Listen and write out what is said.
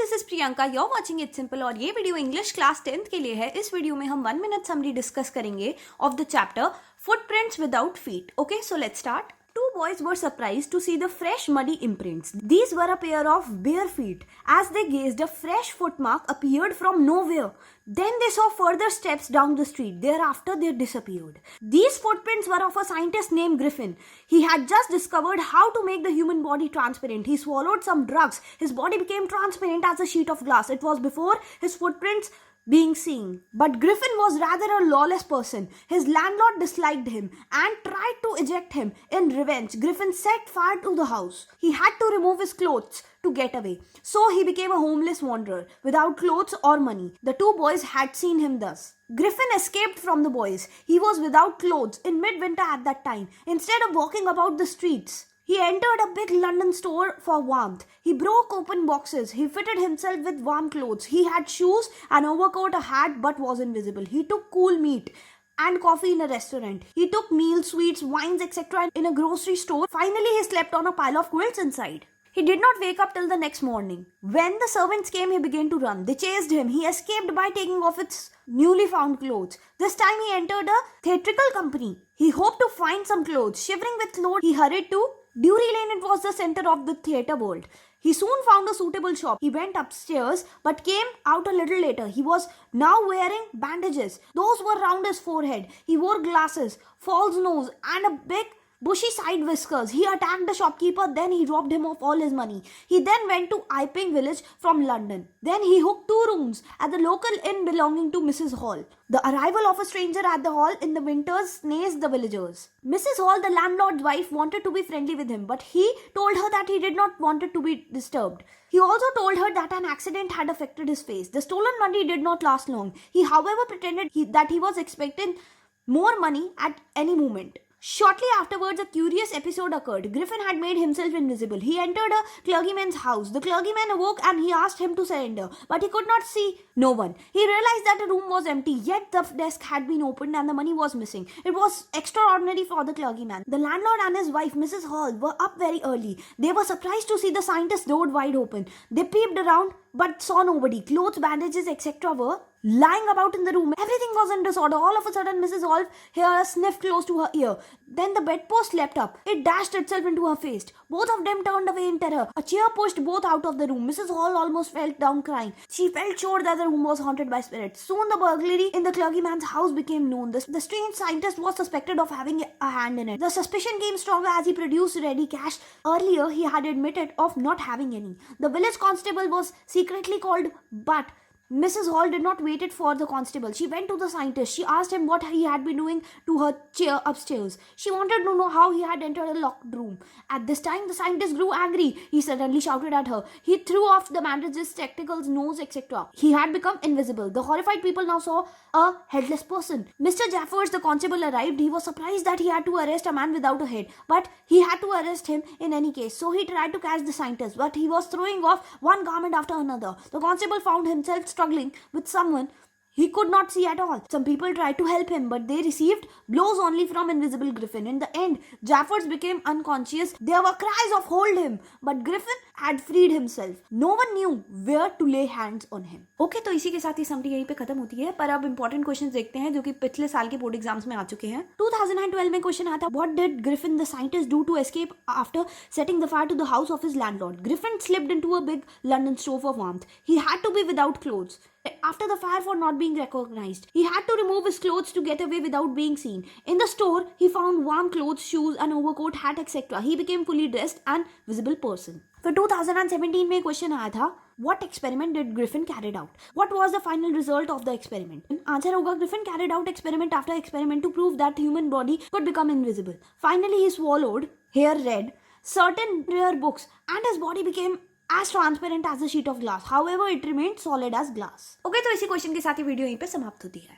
This is Priyanka, you're watching It Simple और ये video English class 10th के लिए है। इस वीडियो में हम 1 मिनट समरी डिस्कस करेंगे of the chapter footprints without feet. Okay, so let's start. Two boys were surprised to see the fresh muddy imprints. These were a pair of bare feet. As they gazed, a fresh footmark appeared from nowhere. Then they saw further steps down the street. Thereafter, they disappeared. These footprints were of a scientist named Griffin. He had just discovered how to make the human body transparent. He swallowed some drugs. His body became transparent as a sheet of glass. It was before his footprints being seen. But Griffin was rather a lawless person. His landlord disliked him and tried to eject him. In revenge, Griffin set fire to the house. He had to remove his clothes to get away. So he became a homeless wanderer, without clothes or money. The two boys had seen him thus. Griffin escaped from the boys. He was without clothes in midwinter at that time. Instead of walking about the streets, he entered a big London store for warmth. He broke open boxes. He fitted himself with warm clothes. He had shoes, an overcoat, a hat, but was invisible. He took cool meat and coffee in a restaurant. He took meals, sweets, wines, etc. in a grocery store. Finally, he slept on a pile of quilts inside. He did not wake up till the next morning. When the servants came, he began to run. They chased him. He escaped by taking off its newly found clothes. This time he entered a theatrical company. He hoped to find some clothes. Shivering with cold, he hurried to Drury Lane. It was the center of the theatre world. He soon found a suitable shop. He went upstairs but came out a little later. He was now wearing bandages. Those were round his forehead. He wore glasses, false nose, and a big bushy side whiskers. He attacked the shopkeeper, then he robbed him of all his money. He then went to Iping village from London. Then he hooked 2 rooms at the local inn belonging to Mrs. Hall. The arrival of a stranger at the hall in the winters snazed the villagers. Mrs. Hall, the landlord's wife, wanted to be friendly with him, but he told her that he did not want it to be disturbed. He also told her that an accident had affected his face. The stolen money did not last long. He, however, pretended that he was expecting more money at any moment. Shortly afterwards, a curious episode occurred. Griffin had made himself invisible. He entered a clergyman's house. The clergyman awoke and he asked him to surrender, but he could not see no one. He realized that the room was empty, yet the desk had been opened and the money was missing. It was extraordinary for the clergyman. The landlord and his wife, Mrs. Hall, were up very early. They were surprised to see the scientist's door wide open. They peeped around but saw nobody. Clothes, bandages, etc. were lying about in the room. Everything was in disorder. All of a sudden, Mrs. Hall heard a sniff close to her ear. Then the bedpost leapt up. It dashed itself into her face. Both of them turned away in terror. A chair pushed both out of the room. Mrs. Hall almost fell down crying. She felt sure that the room was haunted by spirits. Soon the burglary in the clergyman's house became known. The strange scientist was suspected of having a hand in it. The suspicion came stronger as he produced ready cash. Earlier, he had admitted of not having any. The village constable was secretly called, but Mrs. Hall did not wait for the constable. She went to the scientist. She asked him what he had been doing to her chair upstairs. She wanted to know how he had entered a locked room. At this time, the scientist grew angry. He suddenly shouted at her. He threw off the bandages, spectacles, nose, etc. He had become invisible. The horrified people now saw a headless person. Mr. Jaffers, the constable, arrived. He was surprised that he had to arrest a man without a head, but he had to arrest him in any case. So he tried to catch the scientist, but he was throwing off one garment after another. The constable found himself struggling with someone he could not see at all. Some people tried to help him, but they received blows only from invisible Griffin. In the end, Jaffers became unconscious. There were cries of hold him, but Griffin had freed himself. No one knew where to lay hands on him. Okay, तो इसी के साथ ही summary यहीं पे खत्म होती है, पर अब इंपॉर्टेंट क्वेश्चंस देखते हैं जो कि पिछले साल के बोर्ड एग्जाम्स में आ चुके हैं। 2012 में क्वेश्चन आया था, What did Griffin the scientist do to escape after setting the fire to the house of his landlord? Griffin slipped into a big London store for warmth. He had to be without clothes after the fire for not being recognized. He had to remove his clothes to get away without being seen. In the store, he found warm clothes, shoes, an overcoat, hat, etc. He became fully dressed and visible person. For 2017 में question आया था, What experiment did Griffin carried out? What was the final result of the experiment? Answer होगा, Griffin carried out experiment after experiment to prove that human body could become invisible. Finally, he swallowed, here read, certain rare books and his body became as transparent as a sheet of glass. However, it remained solid as glass. Okay, तो इसी question के साथ ही video यहीं पे समाप्त होती है।